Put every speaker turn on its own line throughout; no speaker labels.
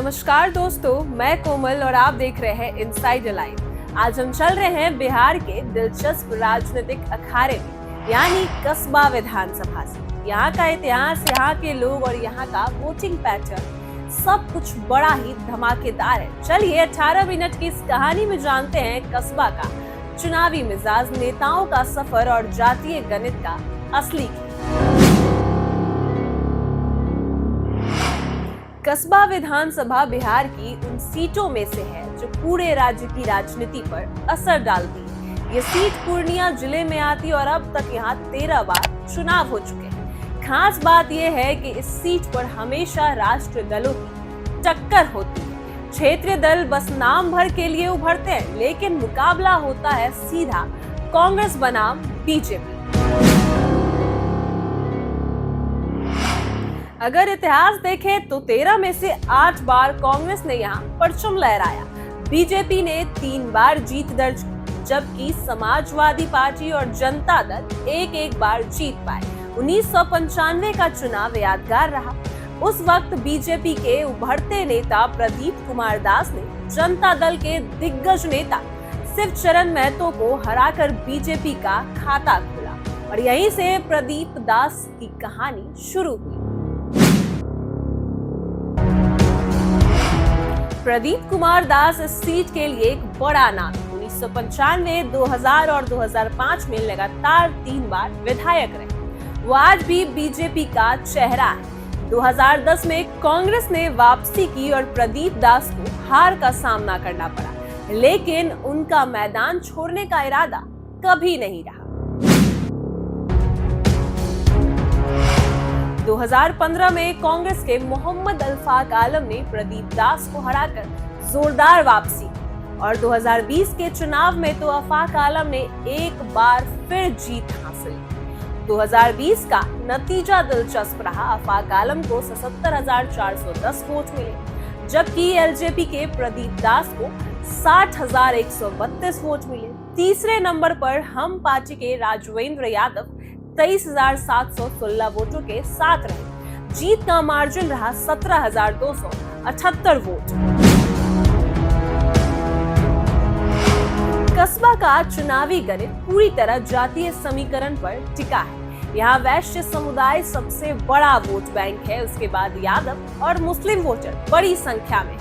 नमस्कार दोस्तों, मैं कोमल और आप देख रहे हैं इनसाइड लाइव। आज हम चल रहे हैं बिहार के दिलचस्प राजनीतिक अखाड़े में, यानी कस्बा विधानसभा से। यहाँ का इतिहास, यहाँ के लोग और यहाँ का वोटिंग पैटर्न सब कुछ बड़ा ही धमाकेदार है। चलिए 18 मिनट की इस कहानी में जानते हैं कस्बा का चुनावी मिजाज, नेताओं का सफर और जातीय गणित का असली खेल। कस्बा विधानसभा बिहार की उन सीटों में से है जो पूरे राज्य की राजनीति पर असर डालती है। ये सीट पूर्णिया जिले में आती और अब तक यहाँ 13 बार चुनाव हो चुके हैं। खास बात यह है कि इस सीट पर हमेशा राष्ट्रीय दलों की टक्कर होती है। क्षेत्रीय दल बस नाम भर के लिए उभरते हैं, लेकिन मुकाबला होता है सीधा कांग्रेस बनाम बीजेपी। अगर इतिहास देखें तो 13 में से 8 बार कांग्रेस ने यहाँ परचम लहराया। बीजेपी ने 3 बार जीत दर्ज की, जबकि समाजवादी पार्टी और जनता दल एक बार जीत पाए। 1995 का चुनाव यादगार रहा। उस वक्त बीजेपी के उभरते नेता प्रदीप कुमार दास ने जनता दल के दिग्गज नेता शिवचरण महतो को हराकर बीजेपी का खाता खोला और यहीं से प्रदीप दास की कहानी शुरू हुई। प्रदीप कुमार दास इस सीट के लिए एक बड़ा नाम। 1995, 2000 और 2005 में लगातार 3 बार विधायक रहे। वो आज भी बीजेपी का चेहरा है। 2010 में कांग्रेस ने वापसी की और प्रदीप दास को हार का सामना करना पड़ा, लेकिन उनका मैदान छोड़ने का इरादा कभी नहीं रहा। 2015 में कांग्रेस के मोहम्मद अल्फाक आलम ने प्रदीप दास को हराकर जोरदार वापसी और 2020 के चुनाव में तो अफाक आलम ने एक बार फिर जीत हासिल की। 2020 का नतीजा दिलचस्प रहा। अफाक आलम को 77,410 वोट मिले, जबकि एलजेपी के प्रदीप दास को 60,132 वोट मिले। तीसरे नंबर पर हम पार्टी के राजवेंद्र यादव 23,716 वोटों के साथ रहे। जीत का मार्जिन रहा 17,278 वोट। कस्बा का चुनावी गणित पूरी तरह जातीय समीकरण पर टिका है। यहाँ वैश्य समुदाय सबसे बड़ा वोट बैंक है, उसके बाद यादव और मुस्लिम वोटर बड़ी संख्या में।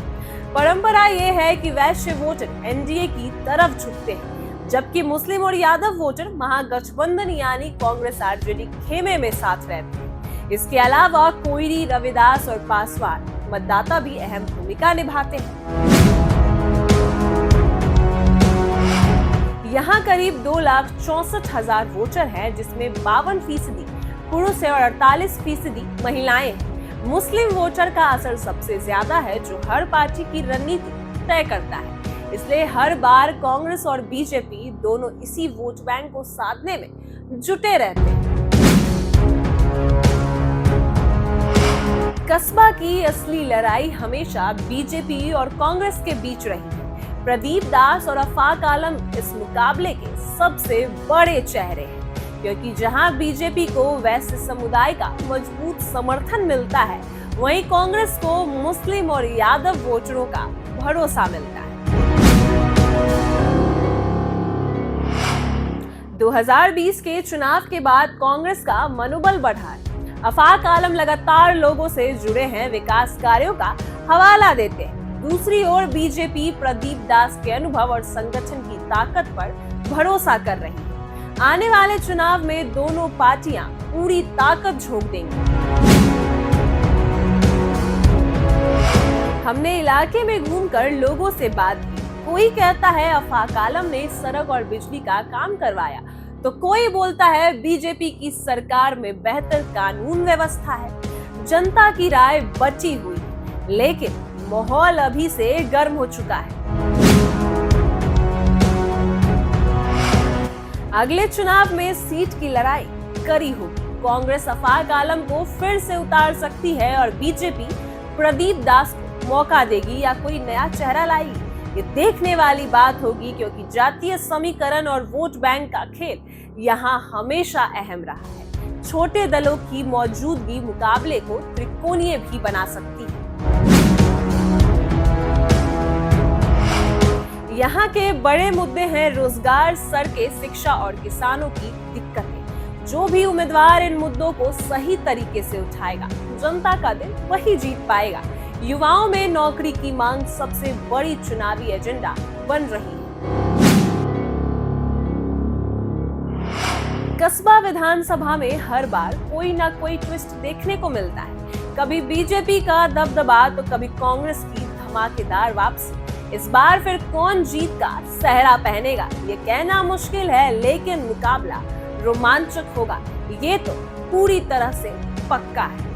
परंपरा ये है कि वैश्य वोटर एनडीए की तरफ झुकते हैं, जबकि मुस्लिम और यादव वोटर महागठबंधन यानी कांग्रेस आरजेडी खेमे में साथ रहते हैं। इसके अलावा कोयरी, रविदास और पासवान मतदाता भी अहम भूमिका निभाते हैं। यहाँ करीब 2,64,000 वोटर हैं, जिसमें 52% पुरुष है और 48% महिलाएं हैं। मुस्लिम वोटर का असर सबसे ज्यादा है, जो हर पार्टी की रणनीति तय करता है। इसलिए हर बार कांग्रेस और बीजेपी दोनों इसी वोट बैंक को साधने में जुटे रहते हैं। कस्बा की असली लड़ाई हमेशा बीजेपी और कांग्रेस के बीच रही है। प्रदीप दास और अफाक आलम इस मुकाबले के सबसे बड़े चेहरे हैं, क्योंकि जहां बीजेपी को वैश्य समुदाय का मजबूत समर्थन मिलता है, वहीं कांग्रेस को मुस्लिम और यादव वोटरों का भरोसा मिलता है। 2020 के चुनाव के बाद कांग्रेस का मनोबल बढ़ा है। अफाक आलम लगातार लोगों से जुड़े हैं, विकास कार्यों का हवाला देते हैं। दूसरी ओर बीजेपी प्रदीप दास के अनुभव और संगठन की ताकत पर भरोसा कर रही है। आने वाले चुनाव में दोनों पार्टियां पूरी ताकत झोंक देंगी। हमने इलाके में घूमकर लोगों से बात की। कोई कहता है अफाक आलम ने सड़क और बिजली का काम करवाया, तो कोई बोलता है बीजेपी की सरकार में बेहतर कानून व्यवस्था है। जनता की राय बची हुई, लेकिन माहौल अभी से गर्म हो चुका है। अगले चुनाव में सीट की लड़ाई कड़ी होगी। कांग्रेस अफाक आलम को फिर से उतार सकती है और बीजेपी प्रदीप दास को मौका देगी या कोई नया चेहरा लाएगी। ये देखने वाली बात होगी, क्योंकि जातीय समीकरण और वोट बैंक का खेल यहाँ हमेशा अहम रहा है। छोटे दलों की मौजूदगी मुकाबले को त्रिकोणीय भी बना सकती है। यहाँ के बड़े मुद्दे हैं रोजगार, सड़कें, शिक्षा और किसानों की दिक्कतें। जो भी उम्मीदवार इन मुद्दों को सही तरीके से उठाएगा, जनता का दिल वही जीत पाएगा। युवाओं में नौकरी की मांग सबसे बड़ी चुनावी एजेंडा बन रही है। कस्बा विधानसभा में हर बार कोई ना कोई ट्विस्ट देखने को मिलता है। कभी बीजेपी का दबदबा तो कभी कांग्रेस की धमाकेदार वापसी। इस बार फिर कौन जीत का सेहरा पहनेगा, ये कहना मुश्किल है, लेकिन मुकाबला रोमांचक होगा, ये तो पूरी तरह से पक्का है।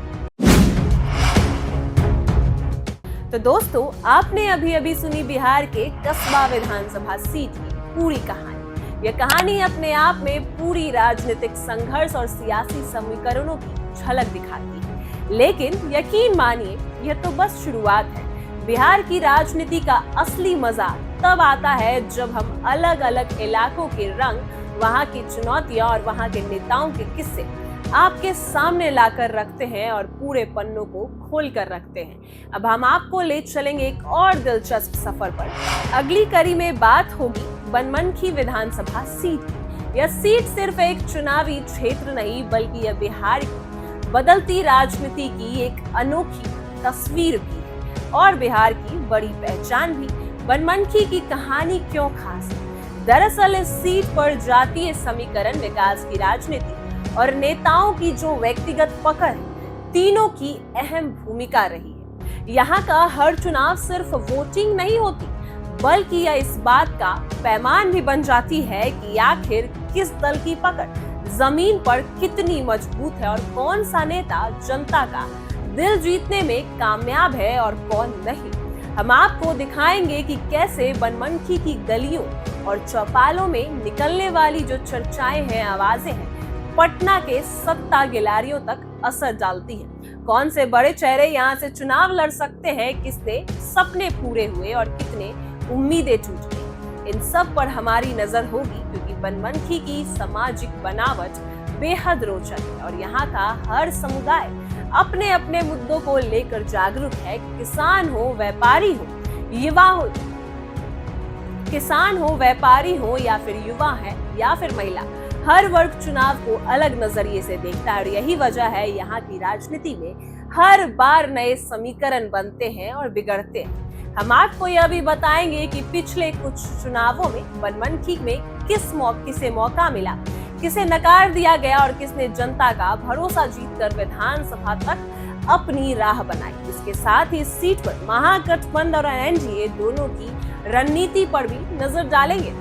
तो दोस्तों, आपने अभी सुनी बिहार के कस्बा विधानसभा सीट की पूरी कहानी। यह कहानी अपने आप में पूरी राजनीतिक संघर्ष और सियासी समीकरणों की झलक दिखाती है। लेकिन यकीन मानिए, यह तो बस शुरुआत है। बिहार की राजनीति का असली मजा तब आता है जब हम अलग अलग इलाकों के रंग, वहां की चुनौतियां और वहां के नेताओं के किस्से आपके सामने लाकर रखते हैं और पूरे पन्नों को खोल कर रखते हैं। अब हम आपको ले चलेंगे एक और दिलचस्प सफर पर। अगली कड़ी में बात होगी बनमनखी विधानसभा सीट की। यह सीट सिर्फ एक चुनावी क्षेत्र नहीं, बल्कि यह बिहार की बदलती राजनीति की एक अनोखी तस्वीर भी है और बिहार की बड़ी पहचान भी। बनमनखी की कहानी क्यों खास है? दरअसल इस सीट पर जातीय समीकरण, विकास की राजनीति और नेताओं की जो व्यक्तिगत पकड़ है, तीनों की अहम भूमिका रही है। यहाँ का हर चुनाव सिर्फ वोटिंग नहीं होती, बल्कि यह इस बात का पैमान भी बन जाती है कि आखिर किस दल की पकड़ जमीन पर कितनी मजबूत है और कौन सा नेता जनता का दिल जीतने में कामयाब है और कौन नहीं। हम आपको दिखाएंगे कि कैसे बनमनखी की गलियों और चौपालों में निकलने वाली जो चर्चाएं हैं, आवाजें हैं, पटना के सत्ता गिलारियों तक असर डालती हैं। कौन से बड़े चेहरे यहाँ से चुनाव लड़ सकते हैं, किसने सपने पूरे हुए और कितने उम्मीदें टूट गई, इन सब पर हमारी नजर होगी, क्योंकि बनमनखी की सामाजिक बनावट बेहद रोचक है और यहाँ का हर समुदाय अपने अपने मुद्दों को लेकर जागरूक है। किसान हो, व्यापारी हो, युवा हो, किसान हो, व्यापारी हो या फिर युवा है या फिर महिला, हर वर्ग चुनाव को अलग नजरिए से देखता है और यही वजह है यहाँ की राजनीति में हर बार नए समीकरण बनते हैं और बिगड़ते हैं। हम आपको यह भी बताएंगे कि पिछले कुछ चुनावों में बनमनखी में किसे मौका मिला, किसे नकार दिया गया और किसने जनता का भरोसा जीतकर विधानसभा तक अपनी राह बनाई। इसके साथ ही इस सीट पर महागठबंधन और एनडीए दोनों की रणनीति पर भी नजर डालेंगे।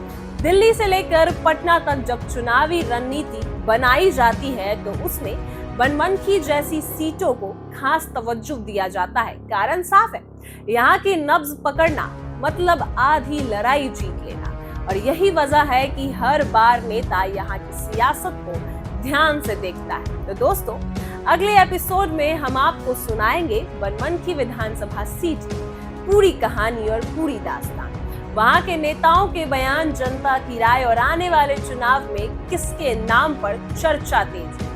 दिल्ली से लेकर पटना तक जब चुनावी रणनीति बनाई जाती है तो उसमें बनमनखी जैसी सीटों को खास तवज्जो दिया जाता है। कारण साफ है, यहाँ की नब्ज पकड़ना मतलब आधी लड़ाई जीत लेना और यही वजह है कि हर बार नेता यहाँ की सियासत को ध्यान से देखता है। तो दोस्तों, अगले एपिसोड में हम आपको सुनाएंगे बनमनखी विधानसभा सीट की पूरी कहानी और पूरी दास्तान, वहाँ के नेताओं के बयान, जनता की राय और आने वाले चुनाव में किसके नाम पर चर्चा तेज है।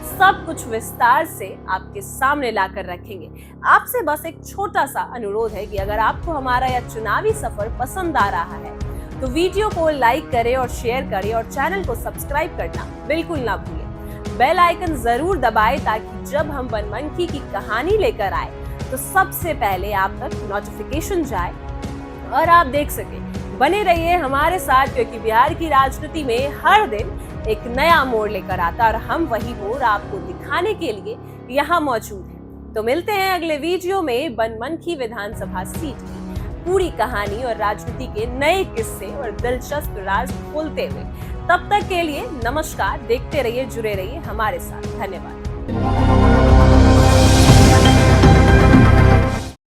सब कुछ विस्तार से आपके सामने लाकर रखेंगे। आपसे बस एक छोटा सा अनुरोध है कि अगर आपको हमारा यह चुनावी सफर पसंद आ रहा है तो वीडियो को लाइक करें और शेयर करें और चैनल को सब्सक्राइब करना बिल्कुल ना भूलें। बेल आइकन जरूर दबाएं ताकि जब हम बनमनखी की कहानी लेकर आए तो सबसे पहले आप तक नोटिफिकेशन जाए और आप देख सकें। बने रहिए हमारे साथ, क्योंकि बिहार की राजनीति में हर दिन एक नया मोड़ लेकर आता है और हम वही मोड़ आपको दिखाने के लिए यहाँ मौजूद हैं। तो मिलते हैं अगले वीडियो में बनमनखी विधानसभा सीट की पूरी कहानी और राजनीति के नए किस्से और दिलचस्प राज खोलते हुए। तब तक के लिए नमस्कार। देखते रहिए, जुड़े रहिए हमारे साथ। धन्यवाद।